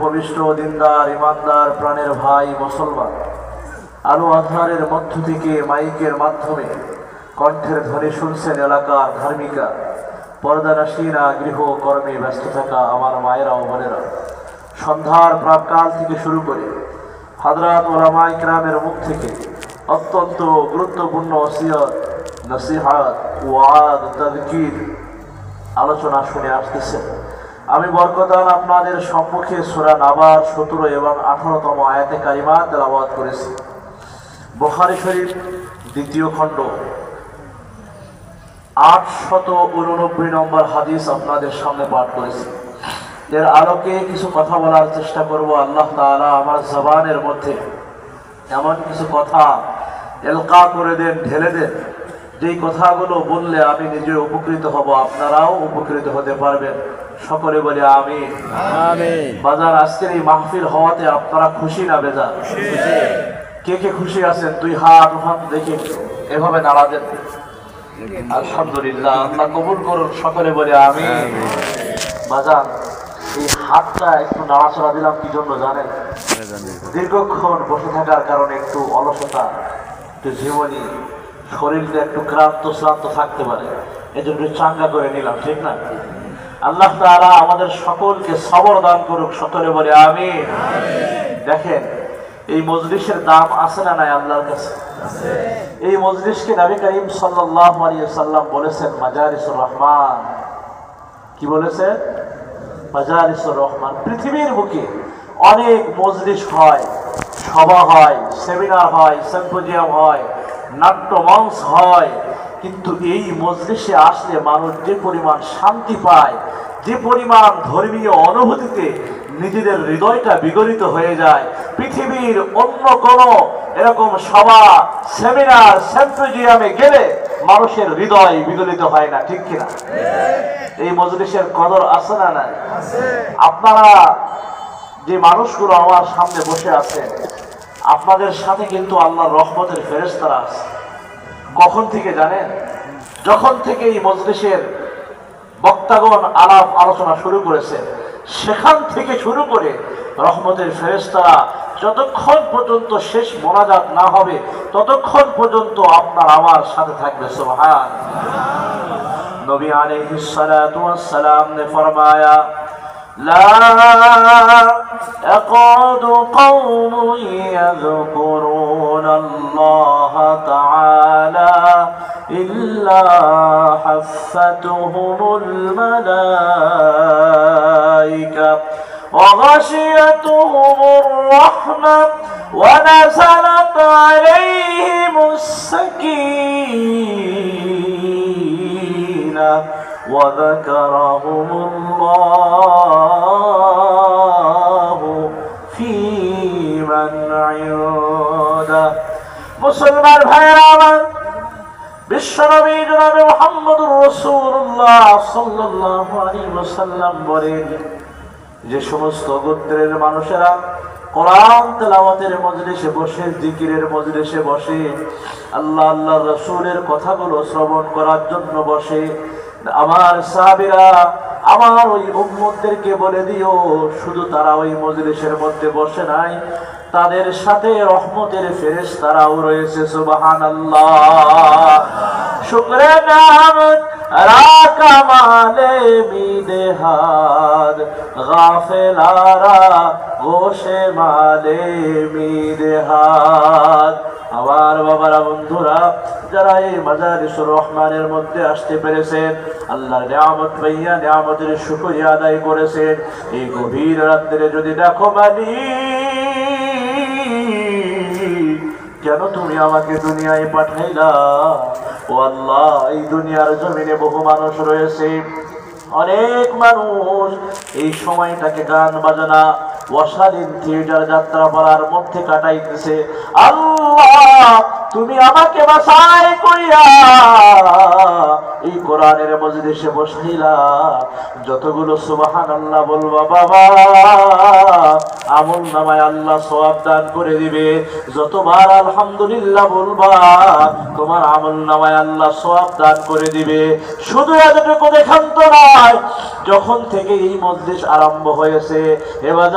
উপবিষ্ট দিনদার ইমানদার প্রাণের ভাই মুসলমান, আলো আঁধারের মধ্য থেকে মাইকের মাধ্যমে কণ্ঠের ধ্বনি শুনছেন এলাকার ধার্মিকা, পর্দানাসীনা, গৃহকর্মে ব্যস্ত থাকা আমার মায়েরা ও বোনেরা, সন্ধ্যার প্রাক্কাল থেকে শুরু করে হযরত উলামায়ে কিরামের মুখ থেকে অত্যন্ত গুরুত্বপূর্ণ ওসিয়ত, নসিহত, ওয়াজ, তাযকির আলোচনা শুনে আসতেছেন। আমি বরকতান আপনাদের সম্মুখে সূরা নাবার 17 এবং 18তম আয়াতে কারিমা তেলাওয়াত করেছি। বুখারী শরীফ দ্বিতীয় খণ্ড 889 নম্বর হাদিস আপনাদের সামনে পাঠ করেছি। এর আলোকে কিছু কথা বলার চেষ্টা করব। আল্লাহ তাআলা আমার জবানের মধ্যে এমন কিছু কথা এলকা করে দেন, ঢেলে দেন, যেই কথাগুলো বললে আমি নিজে উপকৃত হব, আপনারাও উপকৃত হতে পারবেন। সকলে বলে আমিন। আমিন। বাজার আজকের এই মাহফিল হওয়াতে আপনারা খুশি না বেজার? কে কে খুশি আছেন? দুই হাত দেখি এভাবে নাড়া দেন। আলহামদুলিল্লাহ, আল্লাহ কবুল করুন। সকলে বলে আমিন। বাজার এই হাতটা একটু নাড়াচড়া দিলাম কি জন্য জানেন? দীর্ঘক্ষণ বসে থাকার কারণে একটু অলসতা, একটু ঝিমনি, শরীরটা একটু ক্লান্ত শ্রান্ত থাকতে পারে, এজন্য চাঙ্গা করে নিলাম, ঠিক না? আল্লাহ তাআলা আমাদের সকলকে সবর দান করুক। সকলে বলে আমিন। দেখেন, এই মজলিসের দাম আছে না নাই আল্লাহর কাছে? এই মজলিসকে নবী করিম সাল্লাল্লাহু আলাইহি ওয়াসাল্লাম বলেছেন মাজারিসুর রহমান। কি বলেছেন? মাজারিসুর রহমান। পৃথিবীর বুকে অনেক মজলিস হয়, সভা হয়, সেমিনার হয়, সিম্পোজিয়াম হয়, নাট্যমঞ্চ হয়, কিন্তু এই মজলিসে আসলে মানুষ যে পরিমাণ শান্তি পায়, যে পরিমাণ ধর্মীয় অনুভূতিতে নিজেদের হৃদয়টা বিগলিত হয়ে যায়, পৃথিবীর অন্য কোনো এরকম সভা, সেমিনার, সিম্পোজিয়ামে গেলে মানুষের হৃদয় বিগলিত হয় না, ঠিক কিনা? এই মজলিসের কদর আছে না নাই? আপনারা যে মানুষগুলো আমার সামনে বসে আছে, আপনাদের সাথে কিন্তু আল্লাহর রহমতের ফেরেশতারা আছে। কখন থেকে জানেন? যখন থেকে এই মজলিসের বক্তাগণ আলাপ আলোচনা শুরু করেছে, সেখান থেকে শুরু করে রহমতের ফেরেশতারা যতক্ষণ পর্যন্ত শেষ মোনাজাত না হবে ততক্ষণ পর্যন্ত আপনার আমার সাথে থাকবে। সুবহান। নবী আলাইহিস সালাতু ওয়াস সালাম ने फरमाया لا يقعد قوم يذكرون الله تعالى إلا حفتهم الملائكة وغشيتهم الرحمة ونزلت عليهم السكينة وذكرهم الله في من عنده। মুসলমান ভাইরা আমার, বিশ্বনবী জনাবে মুহাম্মদুর রাসূলুল্লাহ সাল্লাল্লাহু আলাইহি ওয়াসাল্লাম বলেন, যে সমস্ত গোত্রের মানুষেরা কোরআন তেলাওয়াতের মজলিসে বসে, জিকিরের মজলিসে বসে, আল্লাহ আল্লাহর রাসূলের কথাগুলো শ্রবণ করার জন্য বসে, আমার সাহাবীরা আমার ওই উম্মতদেরকে বলে দিও, শুধু তারা ওই মজলিসের মধ্যে বসে নাই, তাদের সাথে রহমতের ফেরেশতারাও রয়েছে। সুবহানাল্লাহ। শুকরে নিয়ামত রাকা মালে মিদেহাদ, গাফেলারা গোশে মালে মিদেহাদ। আমার বাবারা, বন্ধুরা, যারা এই মাজারিসুর রহমানের মধ্যে আসতে পেরেছেন, আল্লাহর নিয়ামত পাইয়া নিয়ামতের শুকরিয়া আদায় করেছেন, এই গভীর রাত্রে যদি দেখো মালিক, কেন তুমি আমাকে দুনিয়ায় পাঠাইলা? ও আল্লাহ, এই দুনিয়ার জমিনে বহু মানুষ রয়েছে, অনেক মানুষ এই সময়টাকে গান বাজনা, অশালীন থিয়েটার, যাত্রা পালার মধ্যে কাটাইতেছে। আল্লাহ, তুমি আমাকে বাছাই করিয়া এই কোরআনের মজলিসে বসাইলা। যতগুলো সুবহানাল্লাহ বলবা বাবা, আমল নামায় আল্লাহ সওয়াব দান করে দিবে। যতবার আলহামদুলিল্লাহ বলবা তোমার আমল নামায় আল্লাহ সওয়াব দান করে দিবে। শুধু এতটুকু দেখান তো নয়, যখন থেকে এই মজলিস আরম্ভ হয়েছে এবার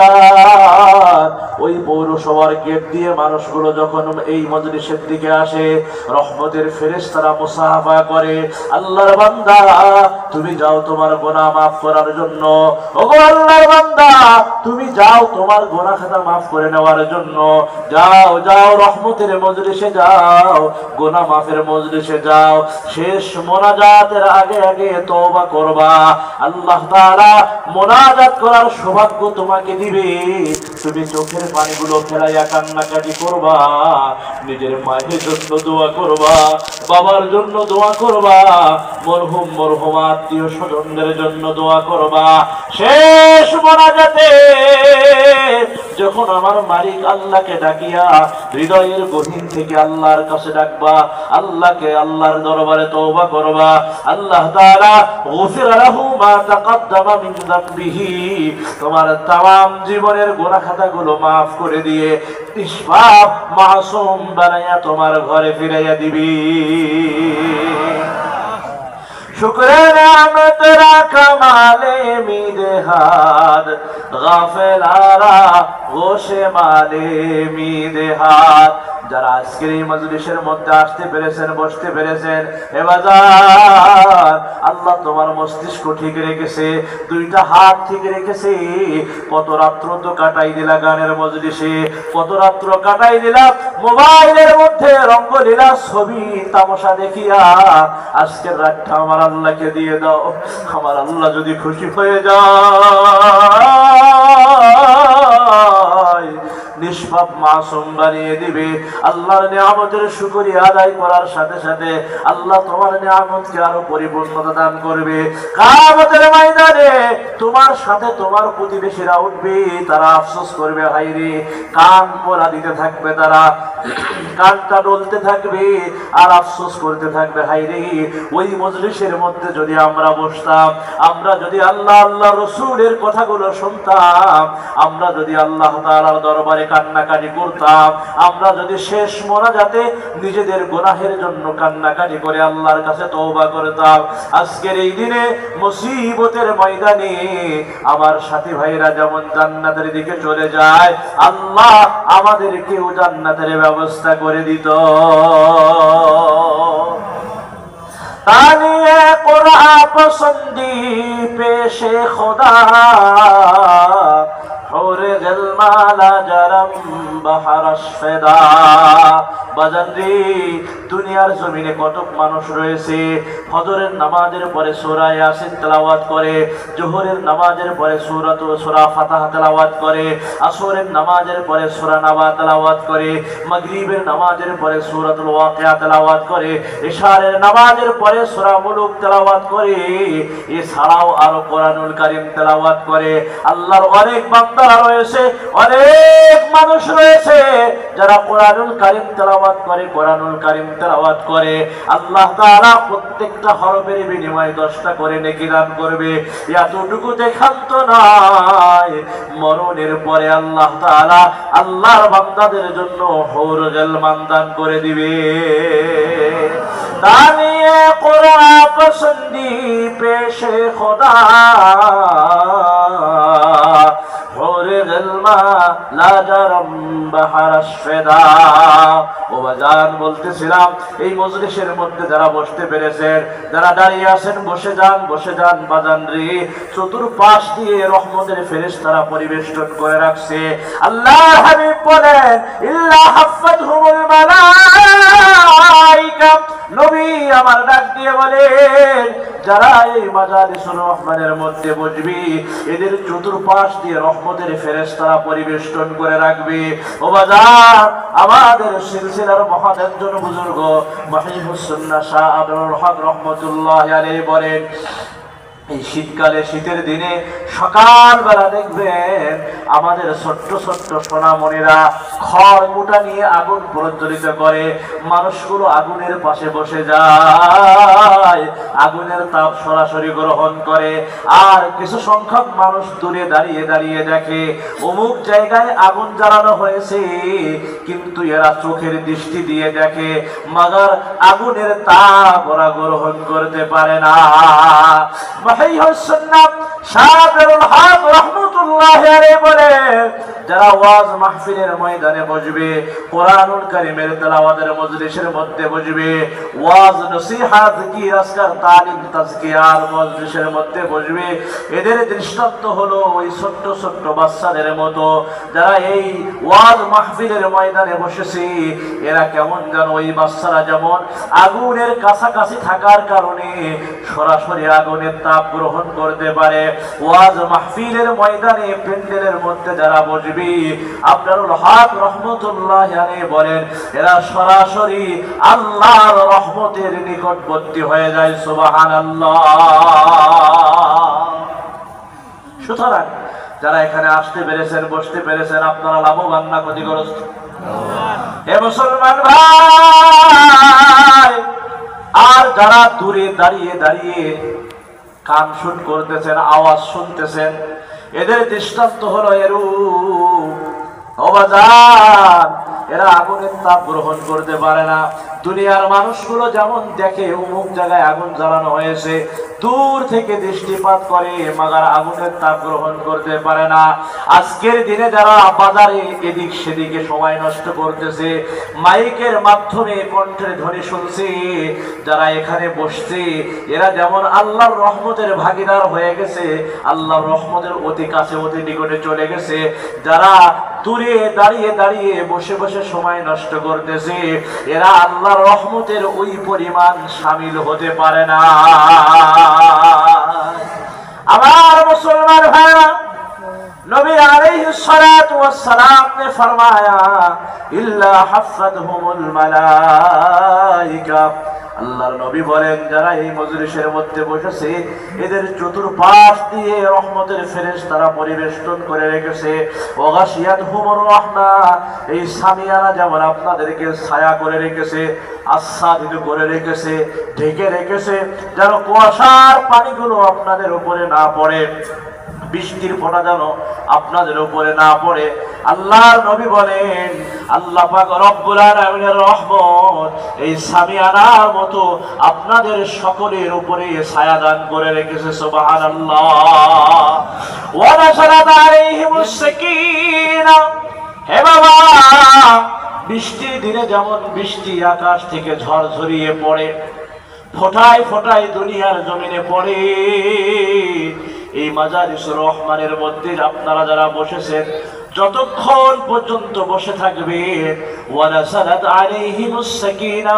ওই পৌরসভার গেট দিয়ে মানুষগুলো যখন এই মজলিসের দিকে আসে, রহমতের ফেরেশতারা মুসাফা করে, আল্লাহর বান্দা তুমি যাও তোমার গুনাহ মাফ করার জন্য, ওগো আল্লাহর বান্দা তুমি যাও তোমার গুনাহ খাতা মাফ করে নেওয়ার জন্য, যাও যাও রহমতের মজলিসে যাও, গুনাহ মাফের মজলিসে যাও। শেষ মোনাজাতের আগে আগে তওবা করবা, আল্লাহ তাআলা মোনাজাত করার সৌভাগ্য তোমাকে দিবে। তুমি চোখের পানিগুলো ফেলাইয়া কান্নাকাটি করবা, নিজের মায়ের জন্য দোয়া করবা, বাবার জন্য দোয়া করবা, মরহুম মরহুমা আত্মীয় স্বজনদের জন্য দোয়া করবা। শেষ মোনাজাতে যখন আমার মালিক আল্লাহকে ডাকিয়া হৃদয়ের গভীর থেকে আল্লাহর কাছে ডাকবা, আল্লাহকে আল্লাহর দরবারে তওবা করবা, আল্লাহ তাআলা গফিরা লাহু মা তাকাদ্দামা মিন যামবিহি, তোমার तमाम জীবনের গুনাহ খাতাগুলো maaf করে দিয়ে নিষ্পাপ মাসুম বানায়া তোমার ঘরে ফিরাইয়া দিবি। শুকরে নিয়ামত রাখা মালে মিদেহাদ, গাফেলারা গোশে মালে মিদেহাদ। যারা আজকের এই মজলিসের মধ্যে আসতে পেরেছেন, বসতে পেরেছেন, এবার আল্লাহ তোমার মস্তিষ্ক ঠিক রেখেছে, দুইটা হাত ঠিক রেখেছে। কত রাত্র তো কাটাই দিলা গানের মজলিসে, কত রাত্র কাটাই দিলা মোবাইলের মধ্যে রঙ্গলীলা ছবি তামাশা দেখিয়া। আজকের রাতটা আমার আল্লাহকে দিয়ে দাও, আমার আল্লাহ যদি খুশি হয়ে যায় নিষ্পাপ মাসুম বানিয়ে দিবে। আল্লাহর নিয়ামতের শুকরিয়া আদায় করার সাথে সাথে আল্লাহ তোমার নিয়ামতকে আরো পরিপূর্ণতা দান করবে। কিয়ামতের ময়দানে তোমার সাথে তোমার প্রতিবেশীরা উঠবে, তারা আফসোস করবে, হায়রে কান পোড়া দিতে থাকবে, তারা কানটা ডলতে থাকবে আর আফসোস করতে থাকবে, হায়রে ওই মজলিসের মধ্যে যদি আমরা বসতাম, আমরা যদি আল্লাহ আল্লাহ রসুলের কথাগুলো শুনতাম, আমরা যদি আল্লাহ তাআলার দরবারে কান্নাকাটি করতাম, আমরা যদি শেষ মোনাজাতে নিজেদের গুনাহের জন্য কান্নাকাটি করে আল্লাহর কাছে তওবা করতাম, আজকের এই দিনে মুসিবতের ময়দানে আমার সাথী ভাইরা যেমন জান্নাতের দিকে চলে যায়, আল্লাহ আমাদেরকেও জান্নাতের ব্যবস্থা করে দিত। তানিয়ে কোরআন পসন্দি পেশে খোদা, হরে জলমালা জরম বহরশ ফেদা। বাজান রে, দুনিয়ার জমিনে কত মানুষ রয়েছে ফজরের নামাজের পরে সূরা ইয়াসিন তেলাওয়াত করে, যোহরের নামাজের পরে সূরা ফাতিহা তেলাওয়াত করে, আসরের নামাজের পরে সূরা নাবা তেলাওয়াত করে, মাগরিবের নামাজের পরে সূরাতুল ওয়াকিয়া তেলাওয়াত করে, ইশারের নামাজের পরে সূরা মুলুক তেলাওয়াত করে, এছাড়াও আরো কোরআনুল কারীম তেলাওয়াত করে। আল্লাহর অনেক বান্দারা রয়েছে, অনেক মানুষ রয়েছে যারা কোরআনুল কারীম তেলাওয়াত করে, কোরআনুল কারীম তেলাওয়াত করে। আল্লাহ তাআলা প্রত্যেকটা হরফের বিনিময়ে 10টা করে নেকি দান করবে। এতটুকু দেখান তো নয়, মরণের পরে আল্লাহ তাআলা আল্লাহর বান্দাদের জন্য হৌরুল মান দান করে দিবে। দানিয়ে কোরআন পসন্দি পেশে খোদা, হরে জলমা লাজারম বহরশ ফেদা। ও বাজান, বলতেছিলাম এই মজলিসের মধ্যে যারা বসতে পেরেছেন, যারা দাঁড়িয়ে আছেন, বসে যান, বসে যান। বাজান রে, চতুর্পাশ দিয়ে রহমতের ফেরেশতারা পরিবেষ্টন করে রাখছে। আল্লাহর হাবিব বলেন, ইল্লা হাফাতহুমুল মালাইকা, নবী আমার ডাক দিয়ে বলেন, যারা এই মাজালিসুর রহমানের মধ্যে বসবি, এদের চতুর্পাশ দিয়ে রহমতের ফেরেশতারা পরিবেষ্টন করে রাখবে। ও বাজার, আমাদের সিলসিলার মহান একজন বুজুর্গ মুহিবুস সুন্নাহ শাহ আব্দুল হক রহমাতুল্লাহি আলাইহি বলেন, এই শীতকালে শীতের দিনে সকালবেলা দেখবেন আমাদের ছোট্ট ছোট্ট সোনামণিরা খড় কুটা নিয়ে আগুন প্রজ্বলিত করে, মানুষগুলো আগুনের পাশে বসে যায়, আগুনের তাপ সরাসরি গ্রহণ করে। আর কিছু সংখ্যক মানুষ দূরে দাঁড়িয়ে দাঁড়িয়ে দেখে অমুক জায়গায় আগুন জ্বালানো হয়েছে, কিন্তু এরা চোখের দৃষ্টি দিয়ে দেখে, মাগার আগুনের তাপ ওরা গ্রহণ করতে পারে না। যারা ওয়াজ মাহফিলের ময়দানে বসবে, কোরআনুল কারীমের তেলাওয়াতের মজলিসের মধ্যে বসবে, ওয়াজ নসিহত জিকির আজকার তালিম তাজকিয়ার মজলিসের মধ্যে বসবে, এদের দৃষ্টান্ত হলো ওই ছোট্ট ছোট্ট বাচ্চাদের মতো যারা এই ওয়াজ মাহফিলের ময়দানে বসেছে। এরা কেমন যেন ওই বাচ্চারা যেমন আগুনের কাছাকাছি থাকার কারণে সরাসরি আগুনের তাপ গ্রহণ করতে পারে, ওয়াজ মাহফিলের ময়দানে প্যান্ডেলের মধ্যে যারা বসবে, আব্দুল হক রহমতুল্লাহ আলাইহি বলেন এরা সরাসরি আল্লাহর রহমতের নিকটবর্তী হয়ে যায়। সুবহানাল্লাহ। সুতরাং যারা এখানে আসতে পেরেছেন, বসতে পেরেছেন, আপনারা লাভবান না ক্ষতিগ্রস্ত? হে মুসলমান ভাই, আর যারা দূরে দাঁড়িয়ে দাঁড়িয়ে কান শুট করতেছেন, আওয়াজ শুনতেছেন, এদের দৃষ্টান্ত হলো এরূপ। ও বাজার, এরা আগুনের তাপ গ্রহণ করতে পারে না। দুনিয়ার মানুষগুলো যেমন দেখে অমুক জায়গায় আগুন জ্বালানো হয়েছে, দূর থেকে দৃষ্টিপাত করে, মাগার আগুনের তাপ গ্রহণ করতে পারে না। আজকের দিনে যারা বাজারে এদিক সেদিকে সময় নষ্ট করতেছে, মাইকের মাধ্যমে কণ্ঠের ধ্বনি শুনছে, যারা এখানে বসছে, এরা যেমন আল্লাহর রহমতের ভাগীদার হয়ে গেছে, আল্লাহর রহমতের অতি কাছে অতি নিকটে চলে গেছে। যারা দূরে দাঁড়িয়ে দাঁড়িয়ে বসে বসে সময় নষ্ট করতেছে, এরা আল্লাহর রহমতের ওই পরিমাণ শামিল হতে পারে না। আমার মুসলমান ভাইরা, নবী আলাইহিস সালাতু ওয়াস সালাম ने फरमाया ইল্লা হাফাতহুমুল মালাইকা। আল্লাহর নবী বলেন যারা এই মজলিসের মধ্যে বসেছে, এদের চতুর্পাশ দিয়ে রহমতের ফেরেশতারা পরিবেষ্টন করে রেখেছে। ওয়াগাশিয়াতহুমুর রাহমা, এই সামিয়ানা যেমন আপনাদেরকে ছায়া করে রেখেছে, আচ্ছাদিত করে রেখেছে, ঢেকে রেখেছে, যেন কুয়াশার পানিগুলো আপনাদের উপরে না পড়ে, বৃষ্টির ফোঁটা যেন আপনাদের উপরে না পড়ে। আল্লাহর নবী বলেন আল্লাহ পাক রব্বুল আলামিনের রহমত এই সামিয়ানার মতো আপনাদের সকলের উপরে ছায়া দান করে রেখেছে। সুবহানাল্লাহ। ওয়া নাযালাত আলাইহিমুস সাকিনা। হে বাবা, বৃষ্টির দিনে যেমন বৃষ্টি আকাশ থেকে ঝরঝরিয়ে পড়ে, ফোঁটায় ফোঁটায় দুনিয়ার জমিনে পড়ে, এই মাজারিসুর রহমানের মধ্যে আপনারা যারা বসেছেন, যতক্ষণ পর্যন্ত বসে থাকবেন, ওয়া নাযালাত আলাইহিমুস সাকিনা,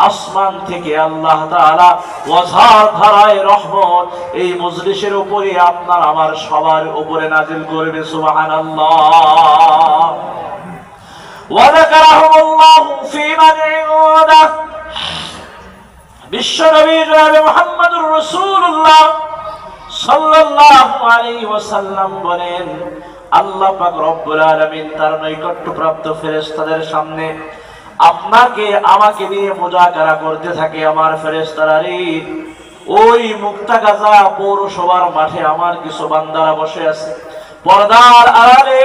আসমান থেকে আল্লাহ তাআলা ওয়াজার ধারায় রহমত এই মজলিসের উপরে আপনার আমার সবার উপরে নাজিল করবে। সুবহানাল্লাহ। ওয়া যাকারাহুমুল্লাহু ফী মান ইনদা। বিশ্বনবী জনাবে মুহাম্মদুর রাসূলুল্লাহ সাল্লাল্লাহু আলাইহি ওয়াসাল্লাম বলেন আল্লাহ পাক রব্বুল আলামিন তার নৈকট্যপ্রাপ্ত ফেরেশতাদের সামনে আপনাকে আমাকে নিয়ে মুজাকারা করতে থাকে। আমার ফেরেশতারা রে, ওই মুক্তাগাজা পৌরসভার মাঠে আমার কিছু বান্দারা বসে আছে, পর্দার আড়ালে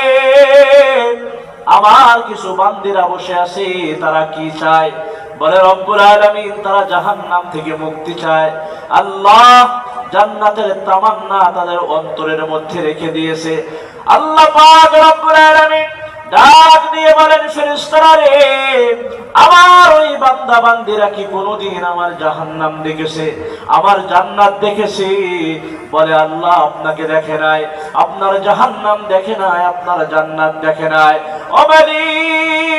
আমার কিছু বান্দিরা বসে আছে। তারা কি চায়? বলে রব্বুল আলামিন তারা জাহান্নাম থেকে মুক্তি চায়। আল্লাহ জান্নাতের তামান্না তাদের অন্তরের মধ্যে রেখে দিয়েছে। আল্লাহ পাক রব্বুল আলামিন ডাক দিয়ে বলেন ফেরেশতারা রে, আমার ওই বান্দা বান্দিরা কি কোনোদিন আমার জাহান্নাম দেখেছে, আমার জান্নাত দেখেছে? বলে আল্লাহ আপনাকে দেখে নাই, আপনার জাহান্নাম দেখে নাই, আপনার জান্নাত দেখে নাই। ও মালিক,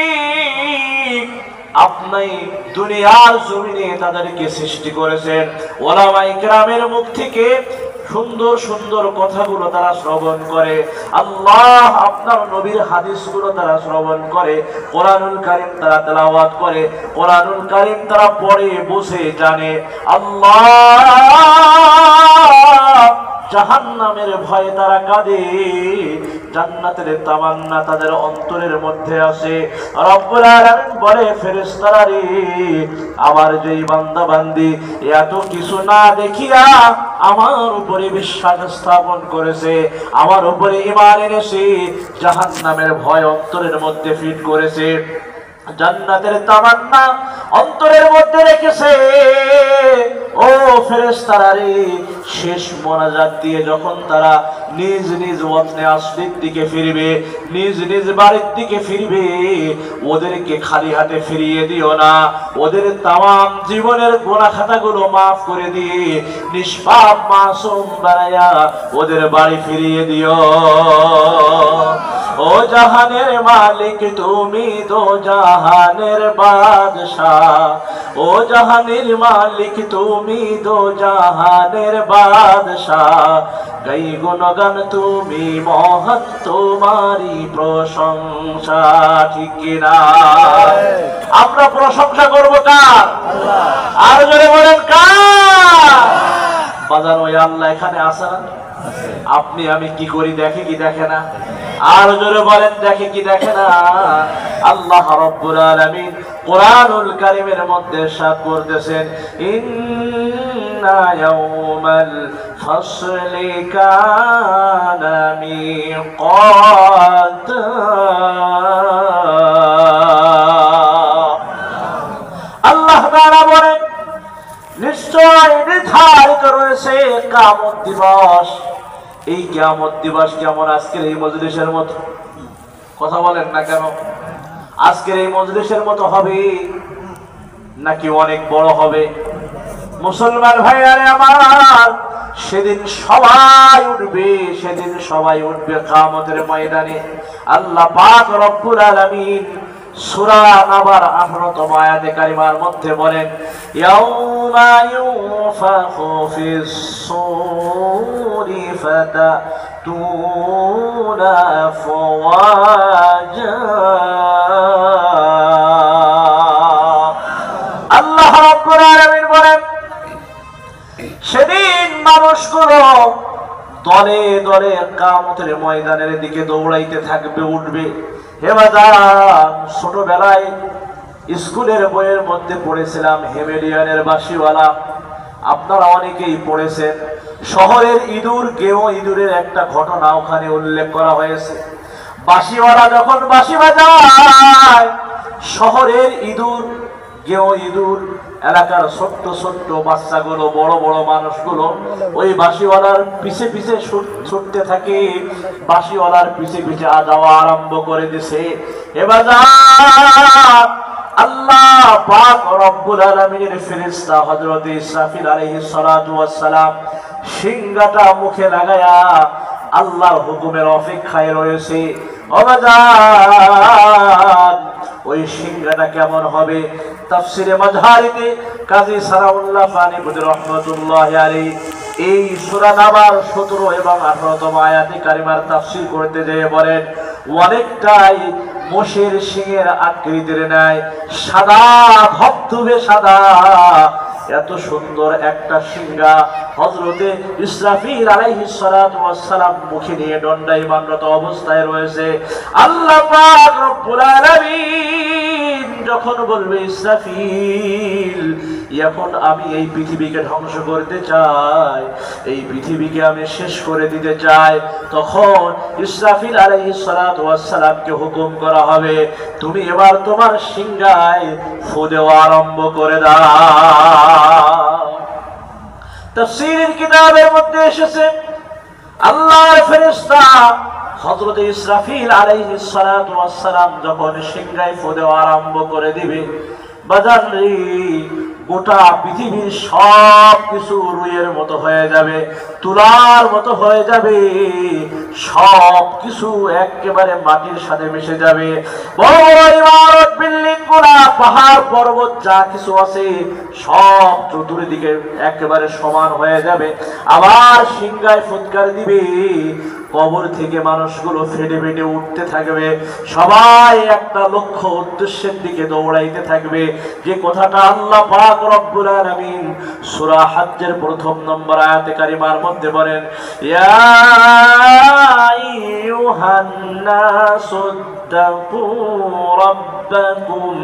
আপনি দুনিয়ার জমিনে তাদেরকে সৃষ্টি করেছেন, ওলামায়ে কেরামের মুখ থেকে সুন্দর সুন্দর কথাগুলো তারা শ্রবণ করে, আল্লাহ আপনার নবীর হাদিসগুলো তারা শ্রবণ করে, কোরআনুল কারীম তারা তেলাওয়াত করে, কোরআনুল কারীম তারা পড়ে বুঝে জানে। আল্লাহ জাহান্নামের ভয়ে তারা কাঁদে, জান্নাতের তামান্না তাদের অন্তরের মধ্যে আছে। রব্বুল আলামিন বলে, ফেরেশতারা রে, আমার যেই বান্দা বান্দি এত কিছু না দেখিয়া আমার উপরে বিশ্বাস স্থাপন করেছে, আমার উপরে ঈমান এনেছে, জাহান্নামের ভয় অন্তরের মধ্যে ফিট করেছে, জান্নাতের তামান্না অন্তরের মধ্যে রেখেছে, ও ফেরেশতারা রে, শেষ মোনাজাত দিয়ে যখন তারা নিজ নিজ ওয়াতনে আসলির দিকে ফিরবে, নিজ নিজ বাড়ির দিকে ফিরবে, ওদেরকে খালি হাতে ফিরিয়ে দিও না, ওদের তামাম জীবনের গুনাহ খাতাগুলো মাফ করে দিয়ে নিষ্পাপ মাসুম বানায়া ওদের বাড়ি ফিরিয়ে দিও। ও জাহানের মালিক তুমি তো জাহানের বাদশাহ, ও জাহানের মালিক তুমি তো জাহানের বাদশাহ, গাই গুণগান তুমি মহান তোমারই প্রশংসা। ঠিক কিনা? আমরা প্রশংসা করবো কার? আর জোরে বলেন কার? বাজার ওই আল্লাহ এখানে আসে না? আপনি আমি কি করি দেখে কি দেখে না? আর জোরে বলেন দেখে কি দেখে না? আল্লাহ রাব্বুল আলামিন কোরআনুল কারীমের মধ্যে ইরশাদ করতেছেন, ইন্না ইয়াউমাল ফাসলি কানা মিকাত। আল্লাহ তাআলা বলেন, নিশ্চয় নির্ধারিত রয়েছে কিয়ামত দিবস। এই কিয়ামত দিবস কেমন? আজকের এই মজলিসের মতো? কথা বলেন না কেন? আজকের এই মজলিসের মতো হবে নাকি অনেক বড় হবে? মুসলমান ভাইয়ারে আমার, সেদিন সবাই উঠবে, সেদিন সবাই উঠবে কিয়ামতের ময়দানে। আল্লাহ পাক রব্বুল আলামিন সূরা নাবার 18তম আয়াতে কারিমার মধ্যে বলেন, ইয়াউমা ইউনফাখু ফিস সূরি ফাতাতুনা আফওয়াজা। আল্লাহ রাব্বুল আলামিন বলেন, সেদিন মানুষগুলো দলে দলে কিয়ামতের ময়দানের দিকে দৌড়াইতে থাকবে, উঠবে। ছোটবেলায় স্কুলের বইয়ের মধ্যে পড়েছিলাম হেমেলিয়ানের বাঁশিওয়ালা, আপনারা অনেকেই পড়েছেন। শহরের ইঁদুর, গেও ইঁদুরের একটা ঘটনা ওখানে উল্লেখ করা হয়েছে। বাঁশিওয়ালা যখন বাঁশি বাজায়, শহরের ইঁদুর, গেও ইঁদুর, এলাকার ছোট্ট ছোট্ট বাচ্চাগুলো, বড় বড় মানুষগুলো ওই বাঁশিওয়ালার পিছে পিছে ছুটতে থাকে, বাঁশিওয়ালার পিছে পিছে যাওয়া আরম্ভ করে দিছে। এবার আল্লাহ পাক রব্বুল আলামিনের ফেরেশতা হযরত ইসরাফিল আলাইহিস সালাতু ওয়াস সালাম সিংহাটা মুখে লাগায়া আল্লাহর হুকুমের অপেক্ষায় রয়েছে। ওই সিংহাটা কেমন হবে? তাফসিরে মাযহারিতে কাজী সানাউল্লাহ ফানিপুর রাহমাতুল্লাহি আলাইহি এই সূরা নাবার 17 এবং 18তম আয়াতে কারিমার তাফসীর করতে যেয়ে বলেন, অনেকটাই মোষের শিংয়ের আকৃতির ন্যায়, সাদা, ধবধবে সাদা, এত সুন্দর একটা সিংহা হযরতে ইসরাফিল আলাইহিস সালাতু ওয়াস সালাম মুখে নিয়ে দণ্ডায়মানরত অবস্থায় রয়েছে। আল্লাহ পাক রব্বুল আলামিন যখন বলবে, ইসরাফিল, এখন আমি এই পৃথিবীকে ধ্বংস করতে চাই, এই পৃথিবীকে আমি শেষ করে দিতে চাই, তখন ইসরাফিল আলাইহিস সালাতু ওয়াস সালামকে হুকুম করা হবে, তুমি এবার তোমার সিংহায় ফু দেওয়া আরম্ভ করে দাও। তাফসীরের কিতাবের মধ্যে এসেছে, আল্লাহর ফেরেশতা হযরত ইসরাফিল আলাইহিস সালাতু ওয়াস সালাম যখন সিংহায় ফু দেওয়া আরম্ভ করে দিবে, বাজার রে, গোটা পৃথিবীর সব কিছু রুইয়ের মতো হয়ে যাবে, তুলার মতো হয়ে যাবে, সব কিছু একেবারে মাটির সাথে মিশে যাবে। বড় বড় ইমারত, বিল্ডিং গুলা, পাহাড় পর্বত যা কিছু আছে সব চতুর্দিকে একেবারে সমান হয়ে যাবে। আবার সিংহায় ফুৎকার দিবে, কবর থেকে মানুষগুলো ফেটে ফেটে উঠতে থাকবে, সবাই একটা লক্ষ্য উদ্দেশ্যের দিকে দৌড়াইতে থাকবে। যে কথাটা আল্লাহ পাক রব্বুল আলামিন সূরা হজ্জের প্রথম নম্বর আয়াতে কারিমার মধ্যে বলেন, ইয়া আইয়ুহান নাসু তাকু রাব্বাকুম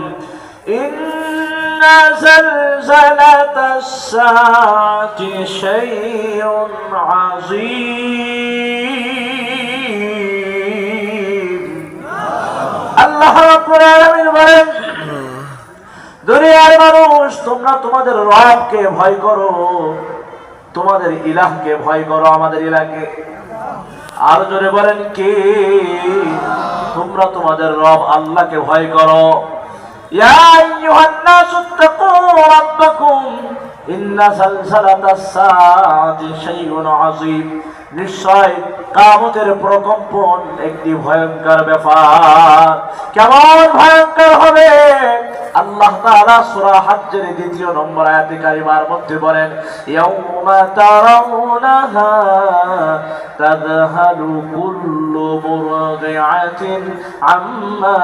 ইন্না জালজালাতাস সাআতি শাইউন আযীম। আল্লাহ রাব্বুল আলামিন বলেন, দুনিয়ার মানুষ তোমরা তোমাদের রবকে ভয় করো, তোমাদের ইলাহকে ভয় করো। আমাদের ইলাহকে আর জোরে বলেন কে? তোমরা তোমাদের রব আল্লাহকে ভয় করো। ইয়া আইয়ুহান নাসু তাকু রাব্বাকুম ইন্না জালজালাতাস সাআতি শাইউন আযীম। নিশ্চয় কিয়ামতের প্রকম্পন একটি ভয়ঙ্কর ব্যাপার। কেমন ভয়ঙ্কর হবে? আল্লাহ তাআলা সূরা হজ্জের দ্বিতীয় নম্বর আয়াতে কারিমার মধ্যে বলেন, ইয়াউমা তারাউনাহা তাযহালু কুল্লু মুরদিআতিন আম্মা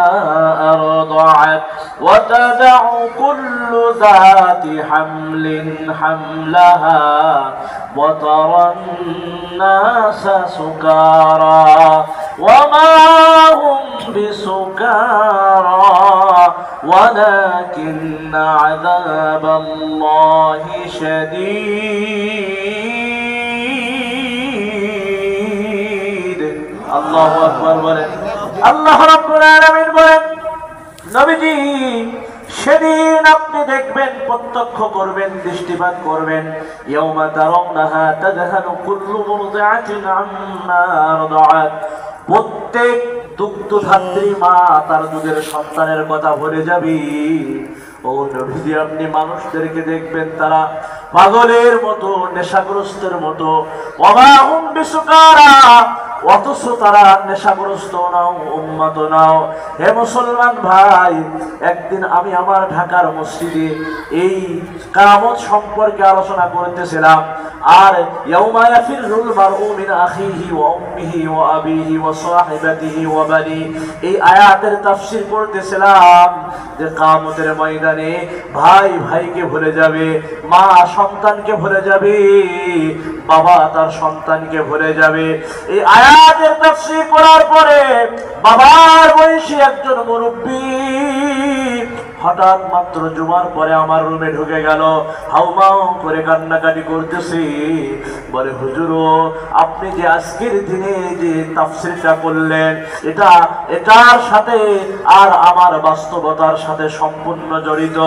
আরদাআত ওয়া তাদউ কুল্লু যাতি হামলিন হামলাহা ওয়া তারান নাসা সুকারা ওয়া মা হুম বিসুকারা ولكن عذاب الله شديد। আল্লাহু আকবার বলেন। আল্লাহ রাব্বুল আলামিন বলেন, নবীজি সেদিন আপনি দেখবেন, প্রত্যক্ষ করবেন, দৃষ্টিপাত করবেন। ইয়াউমা তারাউনাহা তাযহালু কুল্লু মুরদিআতিন আম্মা আরদাআত। প্রত্যেক দুগ্ধধাত্রী মা তার দুধের সন্তানের কথা ভুলে যাবে। ও নবীজি আপনি মানুষদেরকে দেখবেন তারা পাগলের মতো, নেশাগ্রস্তের মতো। ওয়া হুম বিসুকারা, অথচ তারা নেশাগ্রস্ত নাও, উন্মাদ নাও। হে মুসলমান ভাই, একদিন আমি আমার ঢাকার মসজিদে এই কিয়ামত সম্পর্কে আলোচনা করতেছিলাম। আর ইয়াউমা ইয়াফিরুল মারউ মিন আখিহি ওয়া উম্মিহি ওয়া আবিহি ওয়া সাহিবাতিহি ওয়া বানি, এই আয়াতের তাফসীর করতেছিলাম যে কিয়ামতের ময়দানে ভাই ভাইকে ভুলে যাবে, মা সন্তানকে ভুলে যাবে, বাবা তার সন্তানকে ভুলে যাবে। এই আয়াতের তাফসীর করার পরে বাবার বয়সী একজন মুরব্বী হঠাৎ মাত্র জুমার পরে আমার রুমে ঢুকে গেল, হাউমাউ করে কান্নাকাটি করতেছি। বলে, হুজুর আপনি যে আজকের দিনে যে তাফসীরটা করলেন, এটার সাথে আর আমার বাস্তবতার সাথে সম্পূর্ণ জড়িত।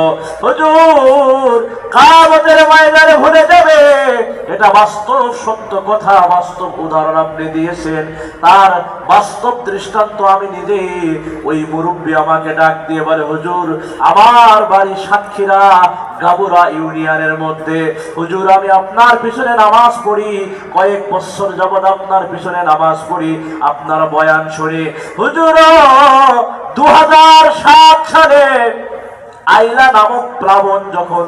হুজুর কিয়ামতের ময়দানে ভুলে যাবে, এটা বাস্তব সত্য কথা, বাস্তব উদাহরণ আপনি দিয়েছেন। তার বাস্তব দৃষ্টান্ত আমি নিজে। ওই মুরব্বী আমাকে ডাক দিয়ে বলে, হুজুর আমার বাড়ি সাতক্ষীরা গাবুরা ইউনিয়নের মধ্যে। হুজুর আমি আপনার পিছনে নামাজ পড়ি, কয়েক বছর যাবৎ আপনার পিছনে নামাজ পড়ি, আপনার বয়ান শুনি। হুজুর 2007 সালে আইলা নামক প্লাবন যখন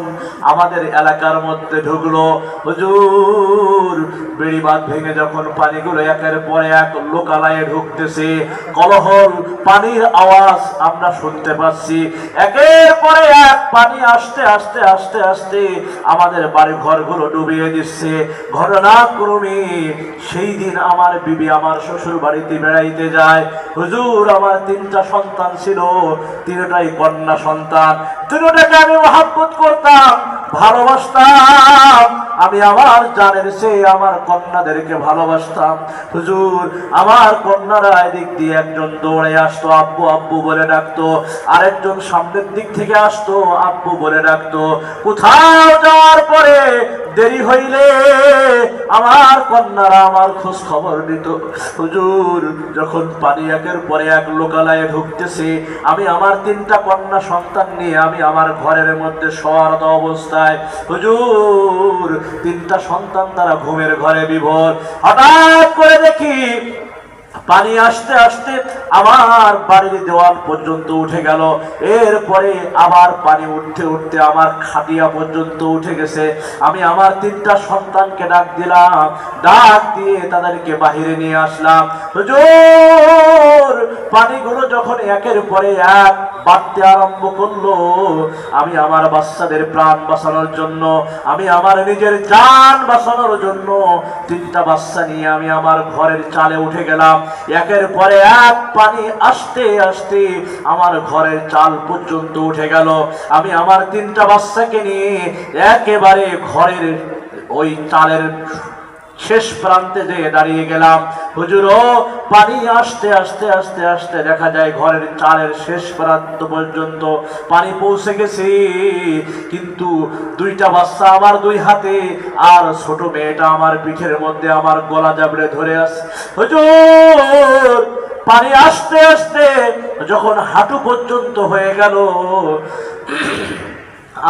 আমাদের এলাকার মধ্যে ঢুকলো, হুজুর বেড়িবাঁধ ভেঙে যখন পানিগুলো একের পর এক লোকালয়ে ঢুকতেছে, কলহল পানির আওয়াজ আমরা শুনতে পাচ্ছি, একের পরে এক পানি আস্তে আস্তে আস্তে আস্তে আমাদের বাড়ি ঘরগুলো ডুবিয়ে দিচ্ছে। ঘটনাক্রমে সেই দিন আমার বিবি আমার শ্বশুর বাড়িতে বেড়াইতে যায়। হুজুর আমার 3টা সন্তান ছিল, 3টাই কন্যা সন্তান। 3টাকে আমি মহব্বত করতাম, ভালোবাসতাম। আমি আমার জানের চেয়ে আমার কন্যাদেরকে ভালোবাসতাম। হুজুর আমার কন্যারা এদিক দিয়ে একজন দৌড়ে আসতো, আব্বু আব্বু বলে ডাকতো, আরেকজন সামনের দিক থেকে আসতো, আব্বু বলে ডাকতো। কোথাও যাওয়ার পরে দেরি হইলে আমার কন্যারা আমার খোঁজ খবর দিত। হুজুর যখন পানি একের পরে এক লোকালয়ে ঢুকতেছে, আমি আমার 3টা কন্যা সন্তান নিয়ে আমি আমার ঘরের মধ্যে শোয়ারত অবস্থায়, হুজুর 3টা সন্তান তারা ঘুমের ঘরে বিভোর। হঠাৎ করে দেখি পানি আসতে আসতে আমার বাড়ির দেওয়াল পর্যন্ত উঠে গেল। এরপরে আবার পানি উঠতে উঠতে আমার খাটিয়া পর্যন্ত উঠে গেছে। আমি আমার তিনটা সন্তানকে ডাক দিলাম, ডাক দিয়ে তাদেরকে বাহিরে নিয়ে আসলাম। হুজুর, পানিগুলো যখন একের পরে এক বাড়তে আরম্ভ করলো, আমি আমার বাচ্চাদের প্রাণ বাঁচানোর জন্য, আমি আমার নিজের জান বাঁচানোর জন্য তিনটা বাচ্চা নিয়ে আমি আমার ঘরের চালে উঠে গেলাম। একের পরে এক পানি আসতে আসতে আমার ঘরের চাল পর্যন্ত উঠে গেল। আমি আমার তিনটা বাচ্চাকে নিয়ে একেবারে ঘরের ওই চালের শেষ প্রান্তে যেয়ে দাঁড়িয়ে গেলাম। হুজুর, পানি আসতে আসতে আসতে আসতে দেখা যায় ঘরের চালের শেষ প্রান্ত পর্যন্ত পানি পৌঁছে গেছে, কিন্তু দুইটা বাচ্চা আমার দুই হাতে, আর ছোট মেয়েটা আমার পিঠের মধ্যে আমার গলা জাবড়ে ধরে আছে। হুজুর, পানি আসতে আসতে যখন হাঁটু পর্যন্ত হয়ে গেল,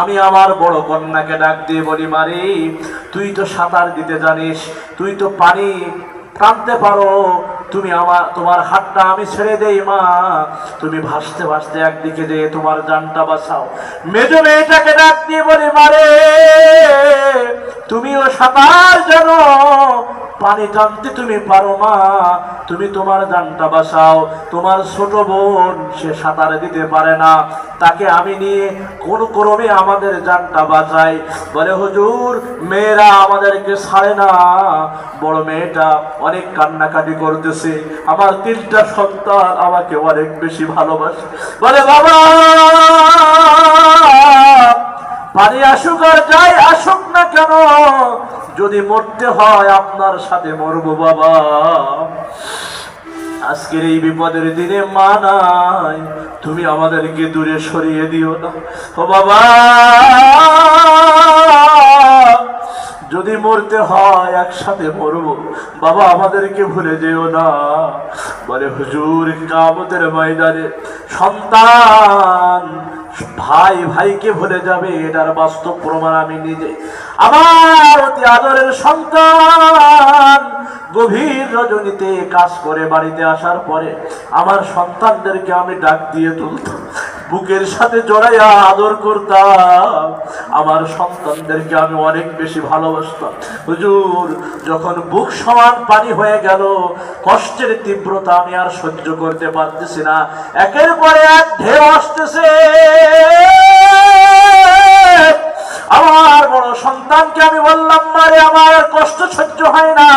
আমি আমার বড় কন্যাকে ডাক দিয়ে বলি, মারি, তুই তো সাঁতার দিতে জানিস, তুই তো পানি টানতে পারো, তুমি তোমার হাতটা আমি ছেড়ে দেই মা, তুমি ভাসতে ভাসতে একদিকে যেয়ে তোমার জানটা বাঁচাও। মেজ মেয়েটাকে ডাক দিয়ে বলি, মারে, তুমিও সাঁতার জানো, পানি টানতে তুমি পারো মা, তুমি তোমার জানটা বাঁচাও। তোমার ছোট বোন সে সাঁতার দিতে পারে না, তাকে আমি নিয়ে কোন ক্রমে আমাদের জানটা বাঁচাই। বলে, হুজুর, মেয়েরা আমাদেরকে ছাড়ে না। বড় মেয়েটা অনেক কান্নাকাটি করতেছে, আমার তিনটা সন্তান আমাকে অনেক বেশি ভালোবাসে। বলে, বাবা, পানি আসুক আর যাই আসুক না কেন, যদি মরতে হয় আপনার সাথে মরবো বাবা। আজকের এই বিপদের দিনে মা নাই, তুমি আমাদেরকে দূরে সরিয়ে দিও না ও বাবা। যদি মরতে হয় একসাথে মরবো বাবা, আমাদেরকে ভুলে যেও না। বলে, হুজুর, কিয়ামতের ময়দানে সন্তান ভাই ভাইকে ভুলে যাবে, এটার বাস্তব প্রমাণ আমি নিজে। আমার অতি আদরের সন্তান গভীর রজনীতে কাজ করে বাড়িতে আসার পরে আমার সন্তানদেরকে আমি ডাক দিয়ে তুলতাম, বুকের সাথে জড়াইয়া আদর করতাম, আমার সন্তানদেরকে আমি অনেক বেশি ভালোবাসতাম। হুজুর, যখন বুক সমান পানি হয়ে গেল, কষ্টের তীব্রতা আমি আর সহ্য করতে পারতেছি না, একের পরে এক ঢেউ আসতেছে। আমার বড় সন্তানকে আমি বললাম, মারে, আমার কষ্ট সহ্য হয় না।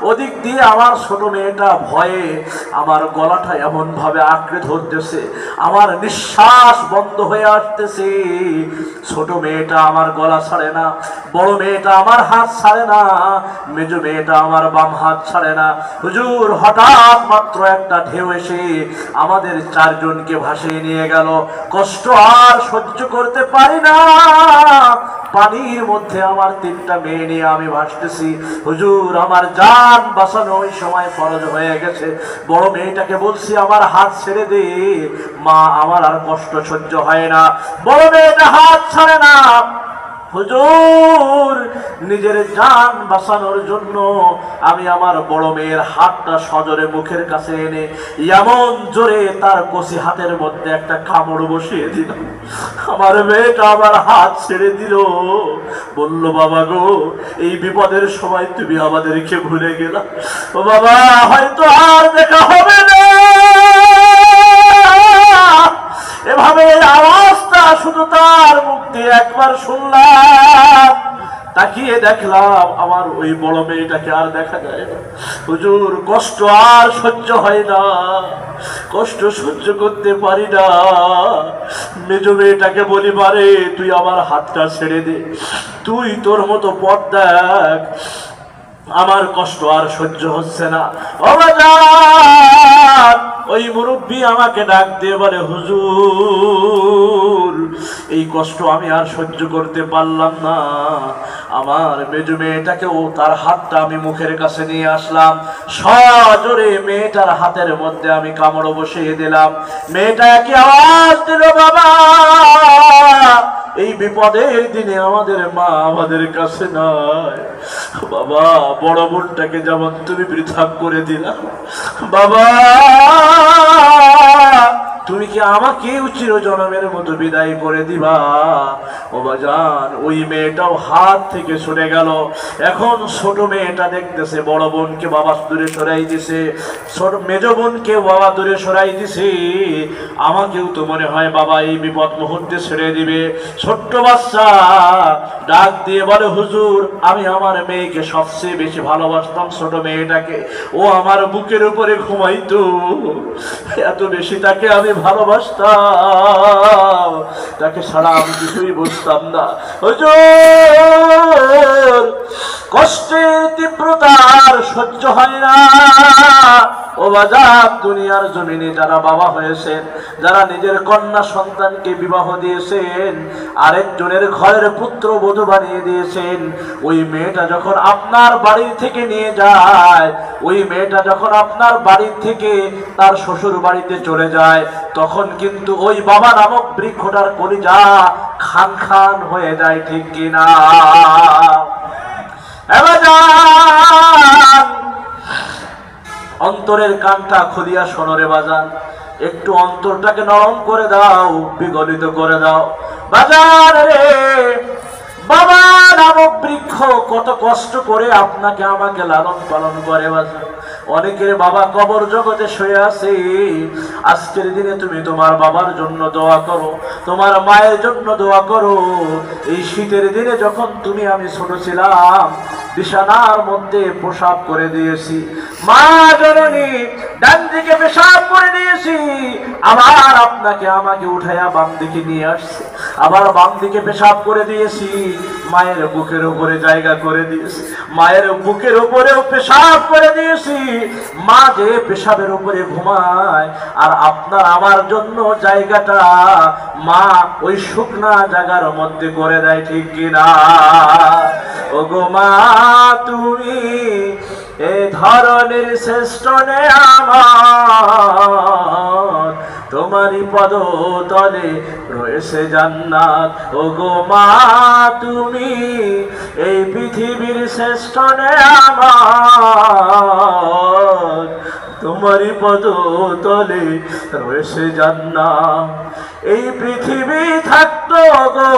ওদিক দিয়ে আমার ছোট মেয়েটা ভয়ে আমার গলাটা এমন ভাবে আঁকড়ে ধরতেছে, আমার নিঃশ্বাস বন্ধ হয়ে আসতেছে। ছোট মেয়েটা আমার গলা ছাড়ে না, বড় মেয়েটা আমার হাত ছাড়ে না, মেজ মেয়েটা আমার বাম হাত ছাড়ে না। হুজুর, হঠাৎ মাত্র একটা ঢেউ এসে আমাদের চারজনকে ভাসিয়ে নিয়ে গেল। কষ্ট আর সহ্য করতে পারি না, পানির মধ্যে আমার তিনটা মেয়ে নিয়ে আমি ভাসতেছি। হুজুর, আমার জান বাঁচানো ওই সময় ফরজ হয়ে গেছে। বড় মেয়েটাকে বলছি, আমার হাত ছেড়ে দে মা, আমার আর কষ্ট সহ্য হয় না। বড় মেয়েটা হাত ছাড়ে না। হুজুর, নিজের জান বাঁচানোর জন্য আমি আমার বড় মেয়ের হাতটা সজোরে মুখের কাছে এনে এমন জোরে তার কষি হাতের মধ্যে একটা কামড় বসিয়ে দিল। আমার মেয়েটা আমার হাত ছেড়ে দিল, বলল, বাবা গো, এই বিপদের সময় তুমি আমাদেরকে ভুলে গেলা। ও বাবা, হয়তো আর দেখা হবে না। এভাবে আওয়াজটা শুধু তার মুখ দিয়ে একবার শুনলাম, তাকিয়ে দেখলাম আমার ওই বড় মেয়েটাকে আর দেখা যায় না। হুজুর, কষ্ট আর সহ্য হয় না, কষ্ট সহ্য করতে পারি না। মেজ মেয়েটাকে বলি, পারে, তুই আমার হাতটা ছেড়ে দে, তুই তোর মতো পথ দেখ, আমার কষ্ট আর সহ্য হচ্ছে না। ও বাজার, ওই মুরব্বী আমাকে ডাক দিয়ে বলে, হুজুর, এই কষ্ট আমি আর সহ্য করতে পারলাম না। আমার মেজু মেয়েটাকেও তার হাতটা আমি মুখের কাছে নিয়ে আসলাম, সজোরে মেয়েটার হাতের মধ্যে আমি কামড় বসিয়ে দিলাম। মেয়েটা কি আওয়াজ দিল, বাবা, এই বিপদের দিনে আমাদের মা আমাদের কাছে নয়, বাবা বড় বোনটাকে যেমন তুমি পৃথক করে দিলা, বাবা তুমি কি আমাকে চিরজনমের মতো বিদায় করে দিবা? ও বাজান, ওই মেয়েটাও হাত থেকে সরে গেল। এখন ছোট মেয়েটা দেখতেছে বড় বোনকে বাবা দূরে সরাই দিছে, ছোট মেজ বোনকে বাবা দূরে সরাই দিছে। আমাকেও তো মনে হয় বাবা এই বিপদ মুহূর্তে ছেড়ে দিবে। ছোট্ট বাচ্চা ডাক দিয়ে বলে, হুজুর আমি আমার মেয়েকে সবচেয়ে বেশি ভালোবাসতাম, ছোট মেয়েটাকে। ও আমার বুকের উপরে ঘুমাইতো, এত বেশি তাকে আমি ভালোবাসতাম, তাকে ছাড়া আমি কিছুই বুঝতাম না। হুজুর কষ্টের তীব্রতার সহ্য হয় না। ও বাজার, দুনিয়ার জমিনে যারা বাবা হয়েছেন, যারা নিজের কন্যা সন্তানকে বিবাহ দিয়েছেন, আরেকজনের ঘরের পুত্র বধূ বানিয়ে দিয়েছেন, ওই মেয়েটা যখন আপনার বাড়ি থেকে নিয়ে যায়, ওই মেয়েটা যখন আপনার বাড়ি থেকে তার শ্বশুর বাড়িতে চলে যায়, তখন কিন্তু ওই বাবা নামক বৃক্ষটার কলিজা খান খান হয়ে যায়, ঠিক কিনা? অন্তরের কানটা খুলিয়া শোনরে বাজান, একটু অন্তরটাকে নরম করে দাও, বিগলিত করে দাও বাজান রে। বাবা নামক বৃক্ষ কত কষ্ট করে আপনাকে আমাকে লালন পালন করে বাজান। অনেকের বাবা কবর জগতে শুয়ে আছে। আজকের দিনে তুমি তোমার বাবার জন্য দোয়া করো, তোমার মায়ের জন্য দোয়া করো। এই শীতের দিনে যখন তুমি আমি ছোট ছিলাম, বিছানার মধ্যে পেশাব করে দিয়েছি, মা জননী ডান দিকে পেশাব করে দিয়েছি, আবার আপনাকে আমাকে উঠাইয়া বাম দিকে নিয়ে আসছে, আবার বাম দিকে পেশাব করে দিয়েছি, মায়ের বুকের উপরে জায়গা করে দিয়েছি, মায়ের বুকের উপরেও পেশাব করে দিয়েছি। মা যে পেশাবের উপরে ঘুমায়, আর আপনার আমার জন্য জায়গাটা মা ওই শুকনা জায়গার মধ্যে করে দেয়, ঠিক কিনা? ও গো মা, তুমি এ ধরনের শ্রেষ্ঠ নে আমার, তোমারই পদ তলে রয়েছে জান্নাত। ও গো মা, তুমি এই পৃথিবীর শ্রেষ্ঠ নে আমার, তোমারই পদ তলে রয়েছে জান্নাত। এই পৃথিবী থাকতো গো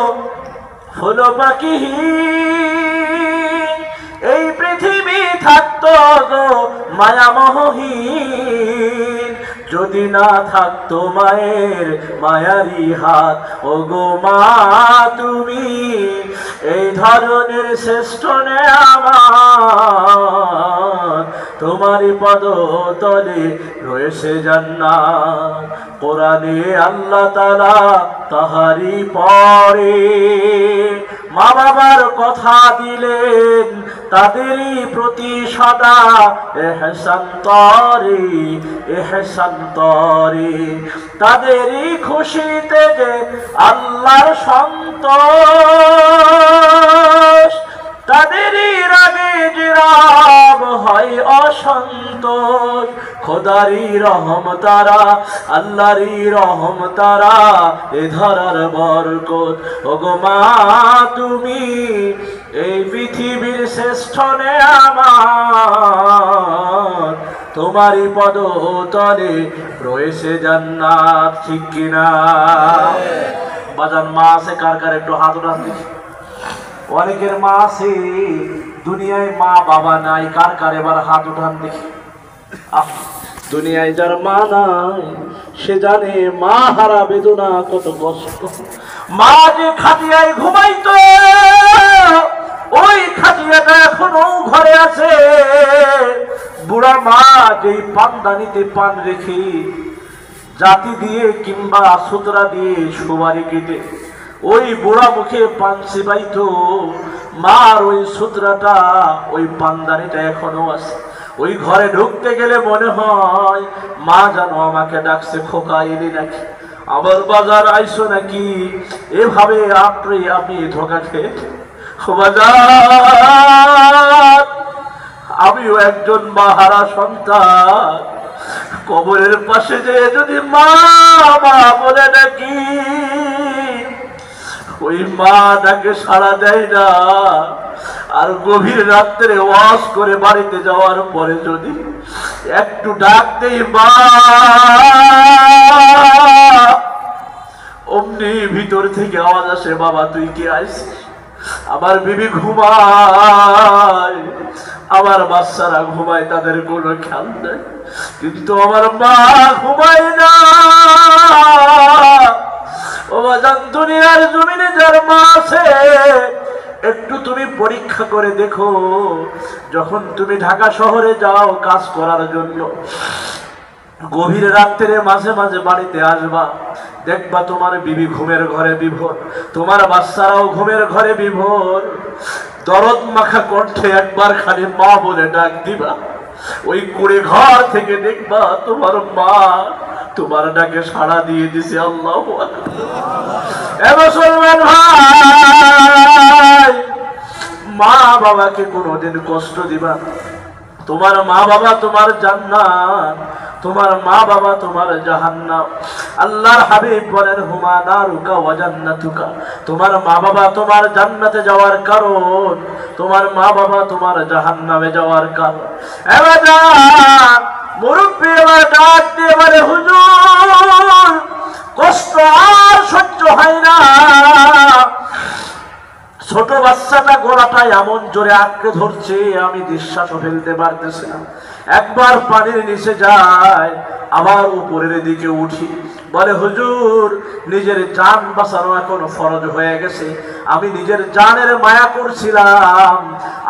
ফুল পাখি, এই পৃথিবী থাকতো গো মায়ামোহীন, যদি না থাকতো মায়ের মায়ারি হাত। ও গো মা, তুমি এই ধরনের শ্রেষ্ঠ নে আমার, তোমারই পদ তলে রয়েছে জান্নাত। কোরআনে আল্লাহ তাআলা তাহারি পরে মা বাবার কথা দিলেন, তাদেরই প্রতি সদা এহসান তরে, এহসান তরে, তাদেরই খুশিতে যে আল্লাহর সন্তোষ, তাদেরই রাগে জিরাব হয় অসন্তোষ। খোদারি রহম তারা, আল্লাহরই রহম তারা, এ ধরার বরকত। ও গো মা, তুমি এই পৃথিবীর শ্রেষ্ঠ নে আমার, তোমারই পদ তলে রয়েছে জান্নাত, ঠিক কিনা? বাজান, মা আছে কার কার? একটু হাত উঠান দেখি। অনেকের মা আছে, দুনিয়ায় মা বাবা নাই, কার কার? এবার হাত উঠান দেখি। দুনিয়ায় যার মা নাই, সে জানে মা হারা বেদনা কত কষ্ট। মা যে খাটিয়ায় ঘুমাইতো, ওই খাটিয়াটা এখনো ঘরে আছে। বুড়া মা যেই পানদানিতে পান রেখে, জাতি দিয়ে কিংবা সুতরা দিয়ে সুবারি কেটে ওই বুড়া মুখে পান চিবাইতো, মার ওই সুতরাটা, ওই পানদানিটা এখনো আছে। ওই ঘরে ঢুকতে গেলে মনে হয় মা যেন আমাকে ডাকছে, খোকা এলি নাকি, আবার বাজার আইসো নাকি। এভাবে আপনি ধোকা খেয়ে বাজার, আমিও একজন মাহারা সন্তান। কবরের পাশে যে যদি মা মা বলে নাকি, ওই মা তাকে সাড়া দেয় না। আর গভীর রাত্রে ওয়াজ করে বাড়িতে যাওয়ার পরে যদি একটু ডাক দেই মা, অমনি ভিতর থেকে আওয়াজ আসে, বাবা তুই কি আইছিস? আমার বিবি ঘুমায়, আমার বাচ্চারা ঘুমায়, তাদের কোনো খেয়াল নেই, কিন্তু আমার মা ঘুমায় না। ও বাজান, দুনিয়ার জমিনে যার মা আছে একটু তুমি পরীক্ষা করে দেখো, যখন তুমি ঢাকা শহরে যাও কাজ করার জন্য, গভীর রাত্রে মাঝে মাঝে বাড়িতে আসবা, দেখবা তোমার বিবি ঘুমের ঘরে বিভোর, তোমার বাচ্চারাও ঘুমের ঘরে বিভোর। দরদ মাখা কণ্ঠে একবার খালি মা বলে ডাক দিবা, ওই কুড়ে ঘর থেকে দেখবা তোমার মা তোমার ডাকে সাড়া দিয়ে দিছে। আল্লাহু আকবার। মুসলমান ভাই, মা বাবাকে কোনোদিন কষ্ট দিবা। তোমার মা বাবা তোমার জান্নাত, তোমার মা বাবা তোমার জাহান্নাম। আল্লাহর হাবিব বলেন, হুমা নারুকা ওয়া জান্নাতুকা। তোমার মা বাবা তোমার জান্নাতে যাওয়ার কারণ, তোমার মা বাবা তোমার জাহান্নামে যাওয়ার কারণ। এবার মুরব্বি এবার ডাক দিয়ে বলে, হুজুর কষ্ট আর সহ্য হয় না। ছোট বাচ্চাটা গলাটা এমন জোরে আঁকড়ে ধরছে, আমি নিঃশ্বাসও ফেলতে পারতেছি না। একবার পানির নিচে যায়, আবার উপরের দিকে উঠি। বলে, হুজুর নিজের জান বাঁচানো এখন ফরজ হয়ে গেছে। আমি নিজের জানের মায়া করছিলাম,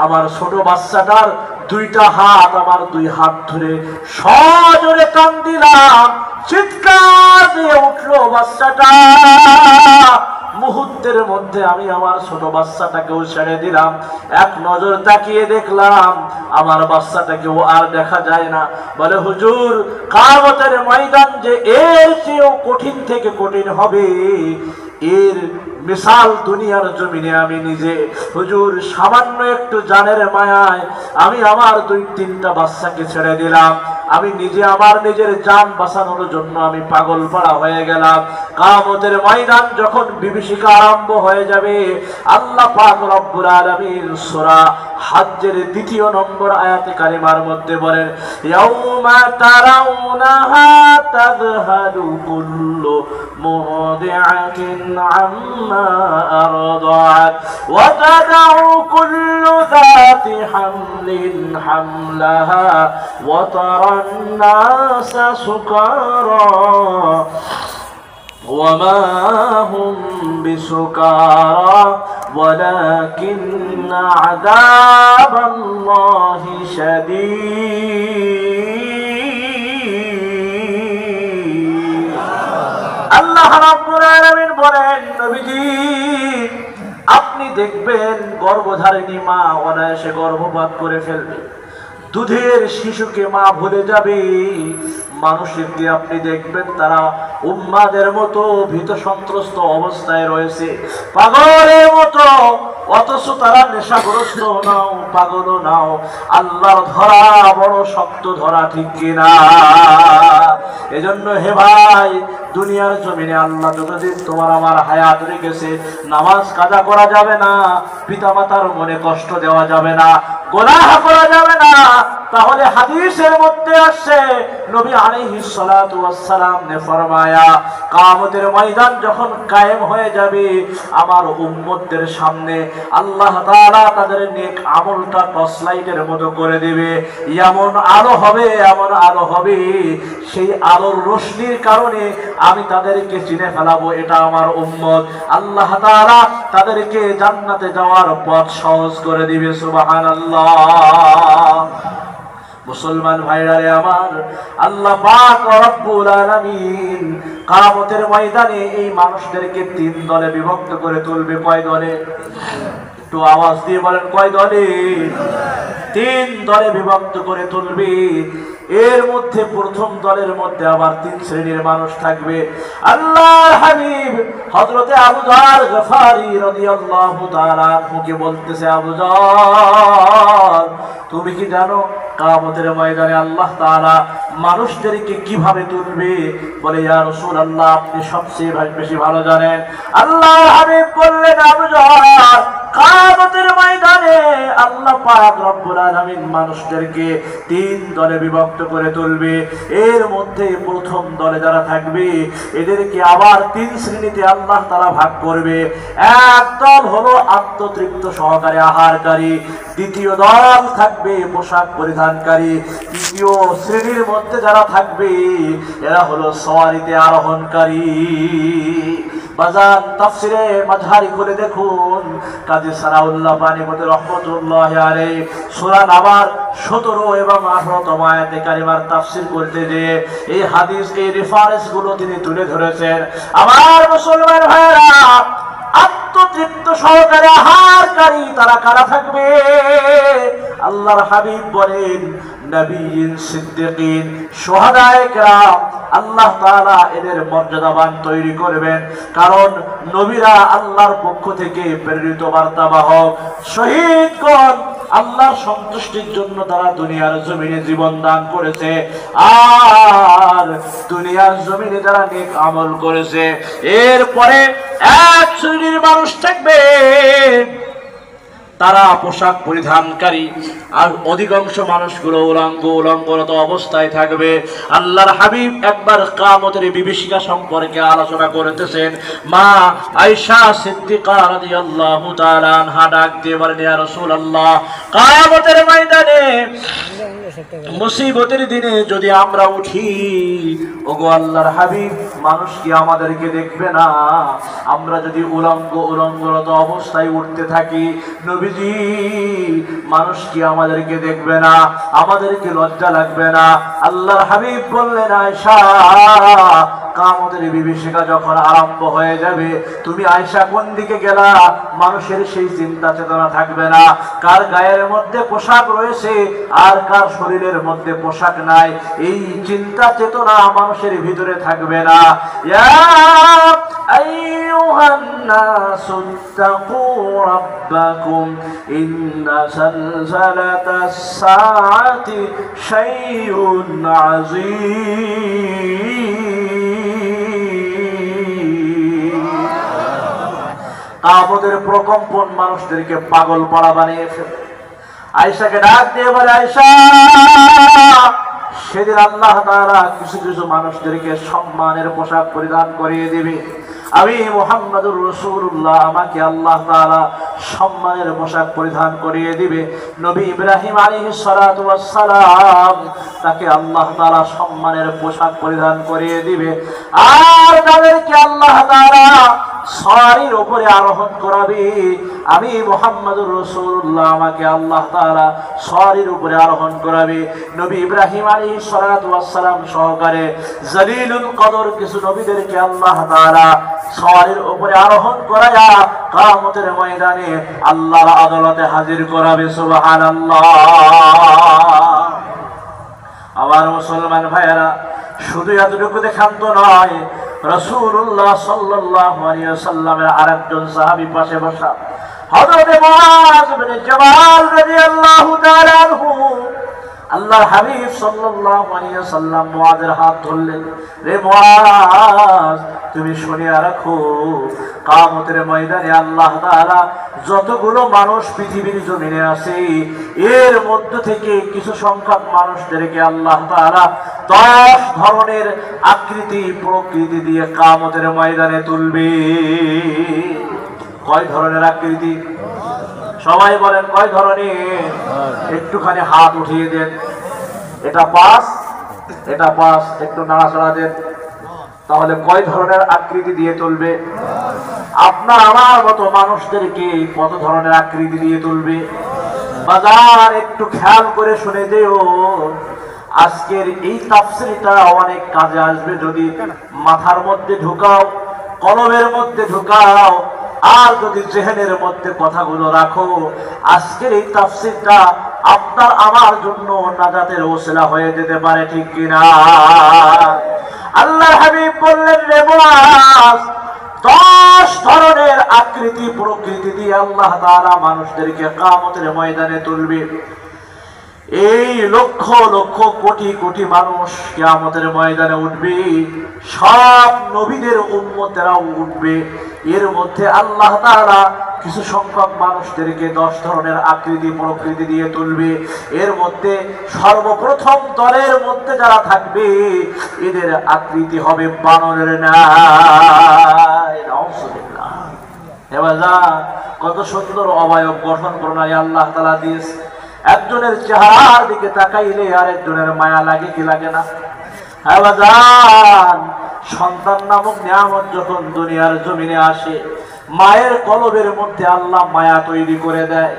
আমার ছোট বাচ্চাটার দুইটা হাত, আমার দুই হাত ধরে সজোরে টান দিলাম, চিৎকার দিয়ে উঠলো বাচ্চাটা। মুহূর্তের মধ্যে আমি আমার ছোট বাচ্চাটাকেও ছেড়ে দিলাম। এক নজর তাকিয়ে দেখলাম আমার বাচ্চাটাকেও আর দেখা যায় না। বলে, হুজুর কিয়ামতের ময়দান যে এর চেয়েও কঠিন থেকে কঠিন হবে, এর মিসাল দুনিয়ার জমিনে আমি নিজে। হুজুর সামান্য একটু জানের মায়ায় আমি আমার দুই তিনটা বাচ্চাকে ছেড়ে দিলাম। আমি নিজে আমার নিজের জান বাঁচানোর জন্য আমি পাগল পাড়া হয়ে গেলাম। কিয়ামতের ময়দান যখন বিভীষিকা আরম্ভ হয়ে যাবে, আল্লাহ পাক রব্বুল আলামিন সূরা হজ্জের ২য় নম্বর আয়াতে কারিমার মধ্যে বলেন, ইয়াউমা তারাউনাহা তাযহালু কুল্লু মুরদিআতিন আম্মা আরদাআত ওয়া তাদাউ কুল্লু যাতি হামলিন হামলাহা ওয়া তারান নাসা সুকারা وما هم بسكارى ولكن عذاب الله شديد। আল্লাহ রাব্বুল আলামিন বলেন, নবীজি আপনি দেখবেন গর্ভধারিণী মা অনায়াসে গর্ভপাত করে ফেলবে, দুধের শিশুকে মা ভুলে যাবে। মানুষের দিয়ে আপনি দেখবেন তারা উম্মাদের মতো ভীত সন্ত্রস্ত অবস্থায় রয়েছে, পাগলের মতো, অথচ তারা নেশাগ্রস্ত নাও, পাগলও নাও। আল্লাহর ধরা বড় শক্ত ধরা, ঠিক কিনা? এজন্য হে ভাই, দুনিয়ার জমিনে আল্লাহ যতদিন তোমার আমার হায়াত রেখেছে, নামাজ কাজা করা যাবে না, পিতা মাতার মনে কষ্ট দেওয়া যাবে না, গুনাহ করা যাবে না। তাহলে হাদিসের মধ্যে আসছে, নবী আলাইহিস সালাতু ওয়াস সালাম ने फरमाया, কিয়ামতের ময়দান যখন কায়েম হয়ে যাবে, আমার উম্মতদের সামনে আল্লাহ তাআলা তাদের নেক আমলটা টর্চ লাইটের মতো করে দিবে। এমন আলো হবে, এমন আলো হবে, সেই আলোর রোশনির কারণে আমি তাদেরকে চিনে ফেলাবো এটা আমার উম্মত। আল্লাহ তাআলা তাদেরকে জান্নাতে যাওয়ার পথ সহজ করে দিবে। সুবহানাল্লাহ। মুসলমান ভাইরা রে আমার, আল্লাহ পাক রব্বুল আলামিন কিয়ামতের ময়দানে এই মানুষদেরকে তিন দলে বিভক্ত করে তুলবে। কয় দলে? একটু আওয়াজ দিয়ে বলেন, কয় দলে? তিন দলে বিভক্ত করে তুলবে। এর মধ্যে প্রথম দলের মধ্যে আবার তিন শ্রেণীর মানুষ থাকবে। আল্লাহর হাবিব হযরতে আবু যর গফারি রাদিয়াল্লাহু তাআলা আনহুকে বলতেছে, আবু যর তুমি কি জানো কিয়ামতের ময়দানে আল্লাহ তাআলা মানুষদেরকে কিভাবে তুলবে? বলে, ইয়া রাসূলুল্লাহ আপনি সবচেয়ে বেশি ভালো জানেন। আল্লাহর হাবিব বললেন, আবু যর কিয়ামতের ময়দানে আল্লাহ পাক রব্বুল আলামিন মানুষদেরকে তিন দলে বিভক্ত করে তুলবে। এর মধ্যে প্রথম দলে যারা থাকবে এদেরকে আবার তিন শ্রেণীতে আল্লাহ তাআলা ভাগ করবে। এক দল হলো আত্মতৃপ্ত সহকারে আহারকারী, দ্বিতীয় দল থাকবে পোশাক পরিধানকারী, তৃতীয় শ্রেণীর মধ্যে যারা থাকবে এরা হলো সওয়ারিতে আরোহণকারী। বাজার তাফসিরে মাঝহারি করে দেখুন, কাজী সানাউল্লাহ বানীপতি রহমতুল্লাহ আলাইহি সূরা নাবার 17 এবং 18তম আয়াতে কারিমার তাফসীর করতে যে এই হাদিস এই রেফারেন্স গুলো তিনি তুলে ধরেছেন। আমার মুসলমান ভাইরা, আত্মতৃপ্ত সহকারে আহারকারী তারা কারা থাকবে? আল্লাহর হাবিব বলেন নবীন, সিদ্দিকিন, শুহাদায়ে কেরাম আল্লাহ তাআলা এদের মর্যাদাবান তৈরি করবেন। কারণ নবীরা আল্লাহর পক্ষ থেকে প্রেরিত বার্তাবাহক, শহীদগণ আল্লাহর সন্তুষ্টির জন্য তারা দুনিয়ার জমিনে জীবন দান করেছে, আর দুনিয়ার জমিনে যারা নেক আমল করেছে। এরপরে এক শ্রেণীর মানুষ থাকবে তারা পোশাক পরিধানকারী, আর অধিকাংশ মানুষগুলো উলঙ্গরত অবস্থায় থাকবে। আল্লাহর হাবিব একবার কিয়ামতের বিভীষিকা সম্পর্কে আলোচনা করতেছেন। মা আয়েশা সিদ্দিকা রাদিয়াল্লাহু তাআলা আনহা ডাক দিয়ে বলেন, ইয়া রাসূলুল্লাহ, কিয়ামতের ময়দানে মুসিবতের দিনে যদি আমরা উঠি, ওগো আল্লাহর হাবিব, মানুষ কি আমাদেরকে দেখবে না? আমরা যদি উলঙ্গরত অবস্থায় উঠতে থাকি, নবীজি, মানুষ কি আমাদেরকে দেখবে না? আমাদেরকে লজ্জা লাগবে না? আল্লাহর হাবিব বললেন, আয়েশা, কিয়ামতের বিভীষিকা যখন আরম্ভ হয়ে যাবে, তুমি আয়েশা কোন দিকে গেলা, মানুষের সেই চিন্তা চেতনা থাকবে না, কার গায়ের মধ্যে পোশাক রয়েছে আর কার শরীরের মধ্যে পোশাক নাই, এই চিন্তা চেতনা মানুষের ভিতরে থাকবে না। ইয়া আইয়ুহান নাসু তাকু রাব্বাকুম ইন্না সালসালাতাস সাআতি শাইউন আযীম। কিয়ামতের প্রকম্পন মানুষদেরকে পাগল পাড়া বানিয়ে ফেলে। আয়েশাকে ডাক দিয়ে বলে, আয়েশা, সেদিন আল্লাহ তাআলা কিছু কিছু মানুষদেরকে সম্মানের পোশাক পরিধান করিয়ে দিবে। আমি মুহাম্মদুর রাসূলুল্লাহ, আমাকে আল্লাহ তাআলা সম্মানের পোশাক পরিধান করিয়ে দিবে। নবী ইব্রাহিম আলাইহিস সালাতু ওয়াস সালাম, তাকে আল্লাহ তাআলা সম্মানের পোশাক পরিধান করিয়ে দিবে। আর তাদেরকে আল্লাহ তাআলা সওয়ারির উপরে আরোহণ করাবে। আমি মুহাম্মদুর রাসূলুল্লাহ, আমাকে আল্লাহ তাআলা সওয়ারির উপরে আরোহণ করাবে। নবী ইব্রাহিম আলাইহিস সালাতু ওয়াস সালাম সহকারে জলিলুল কদর কিছু নবীদেরকে আল্লাহ তাআলা সওয়ারির উপরে আরোহণ করায়া কিয়ামতের ময়দানে আল্লাহর আদালতে হাজির করাবে। সুবহানাল্লাহ। আমার মুসলমান ভাইয়েরা, শুধু এতটুকু দেখান্ত নয়, রাসূলুল্লাহ সাল্লাল্লাহু আলাইহি ওয়াসাল্লামের আরেকজন সাহাবী পাশে বসা, হযরত মুআয ইবনে জাবাল রাদিয়াল্লাহু তাআলা আনহু। আল্লাহর হাবিব সাল্লাল্লাহু আলাইহি ওয়াসাল্লাম মুআযের হাত ধরলেন, রে মুআয, তুমি শুনিয়া রাখো, কিয়ামতের ময়দানে আল্লাহ তাআলা যতগুলো মানুষ পৃথিবীর জমিনে আছে, এর মধ্য থেকে কিছু সংখ্যক মানুষদেরকে আল্লাহ তাআলা 10 ধরনের আকৃতি প্রকৃতি দিয়ে কিয়ামতের ময়দানে তুলবে। কয় ধরনের আকৃতি? সবাই বলেন কয় ধরনের? একটুখানি হাত উঠিয়ে দেন। এটা 5, এটা 5, একটু নাড়াচাড়া দেন। তাহলে কয় ধরনের আকৃতি দিয়ে তুলবে? আপনার আমার মতো মানুষদেরকে কত ধরনের আকৃতি দিয়ে তুলবে? বাজার একটু খেয়াল করে শুনে যেও। আজকের এই তাফসীরটা অনেক কাজে আসবে যদি মাথার মধ্যে ঢুকাও, কলমের মধ্যে ঢুকাও, আর যদি জেহেনের মধ্যে কথাগুলো রাখো। আজকের এই তাফসীরটা আপনার আমার জন্য নাজাতের ওসিলা হয়ে যেতে পারে, ঠিক কিনা? আল্লাহর হাবিব বললেন, রে মুআয, 10 ধরনের আকৃতি প্রকৃতি দিয়ে আল্লাহ তাআলা মানুষদেরকে কিয়ামতের ময়দানে তুলবে। এই লক্ষ লক্ষ কোটি কোটি মানুষ কিয়ামতের ময়দানে উঠবে, সব নবীদের উম্মতেরাও উঠবে। এর মধ্যে আল্লাহ তাআলা কিছু সংখ্যক মানুষদেরকে 10 ধরনের আকৃতি প্রকৃতি দিয়ে তুলবে। এর মধ্যে সর্বপ্রথম দলের মধ্যে যারা থাকবে এদের আকৃতি হবে বানরের ন্যায়। নাউজুবিল্লাহ। এবার কত সুন্দর অবয়ব গঠন করোনায় আল্লাহ তাআলা দিয়েছে। একজনের চেহারার দিকে তাকাইলে আরেকজনের মায়া লাগে কি লাগে না? সন্তান নামক নিয়ামত যখন দুনিয়ার জমিনে আসে, মায়ের কলবের মধ্যে আল্লাহ মায়া তৈরি করে দেয়,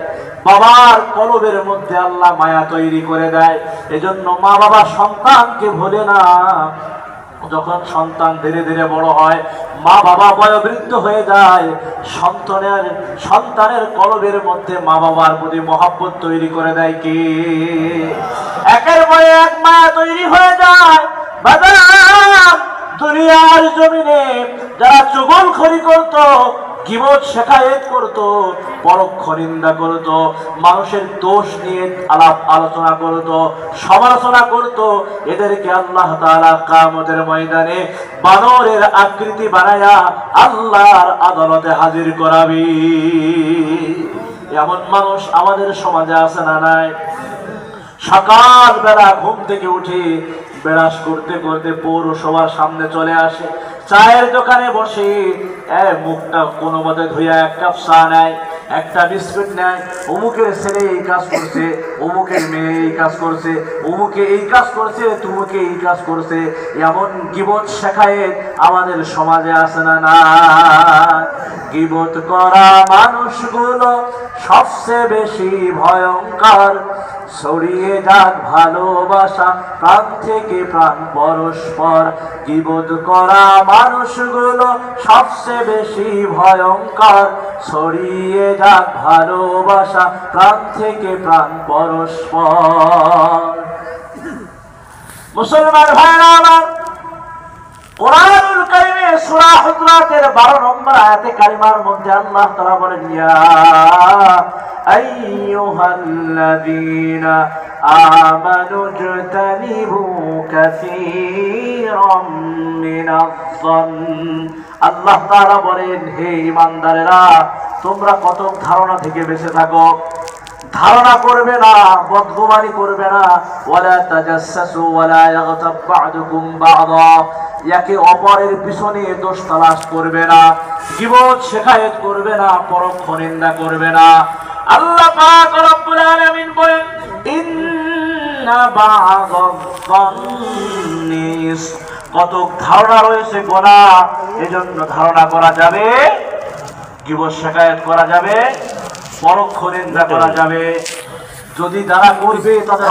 বাবার কলবের মধ্যে আল্লাহ মায়া তৈরি করে দেয়। এজন্য মা বাবা সন্তানকে ভোলে না। যখন সন্তান ধীরে ধীরে বড় হয়, মা বাবা বয়োবৃদ্ধ হয়ে যায়, সন্তানের কলবের মধ্যে মা বাবার প্রতি মহব্বত তৈরি করে দেয় কি? একের পরে এক মায়া তৈরি হয়ে যায়। বাদাম দুনিয়ার জমিনে যারা চুগলখড়ি করত, গীবত শেখায়েত করত, পরোক্ষ নিন্দা করত, মানুষের দোষ নিয়ে আলাপ আলোচনা করত, সমালোচনা করত, এদেরকে আল্লাহ তাআলা কিয়ামতের ময়দানে বানরের আকৃতি বানায়া আল্লাহর আদালতে হাজির করাবে। এমন মানুষ আমাদের সমাজে আছে না নাই? সকাল বেলা ঘুম থেকে উঠে ব্রাশ করতে করতে পৌরসভার সামনে চলে আসে, চায়ের দোকানে বসে মুখটা কোনো মতে ধুইয়া এক কাপ চা নেয়, একটা বিস্কুট নেয়। অমুকের ছেলে এই কাজ করছে, অমুকের মেয়ে এই কাজ করছে, অমুকে এই কাজ করছে, তুমুকে এই কাজ করছে। এমন গীবত শেখায়েত আমাদের সমাজে আছে না না? গীবত করা মানুষগুলো সবচেয়ে বেশি ভয়ঙ্কর। ছড়িয়ে যাক ভালোবাসা প্রাণ থেকে প্রাণ পরস্পর। গীবত করা মানুষগুলো সবচেয়ে বেশি ভয়ঙ্কর। ছড়িয়ে যাক ভালোবাসা প্রাণ থেকে প্রাণ পরস্পর। মুসলমান ভাইরা আমার, কোরআনুল কারীমে সূরা হুজরাতের 12 নম্বর আয়াতে কারিমার মধ্যে আল্লাহ তাআলা বলেন, ইয়া আইয়ুহাল্লাযীনা আমানু ইজতানিবু কাসীরাম মিনাজ-যন্ন। আল্লাহ তাআলা বলেন, হে ঈমানদারেরা, তোমরা কত ধারণা থেকে বেঁচে থাকো। ধারণা করবে না, বদগুমানি করবে না। ওয়ালা তাজাসসু ওয়ালা ইয়াগতাব বা'দুকুম বা'দা। একে অপরের পিছনে দোষ তালাশ করবে না, গীবত শেখায়েত করবে না, পরোক্ষ নিন্দা করবে না। আল্লাহ পাক রব্বুল আলামিন বলেন, ইন্না বা'দায-যন্নি, কত ধারণা রয়েছে গুনাহ, এজন্য ধারণা করা যাবে, গীবত শেখায়েত করা যাবে, পরোক্ষ নিন্দা করা যাবে। যদি যারা করবে তাদের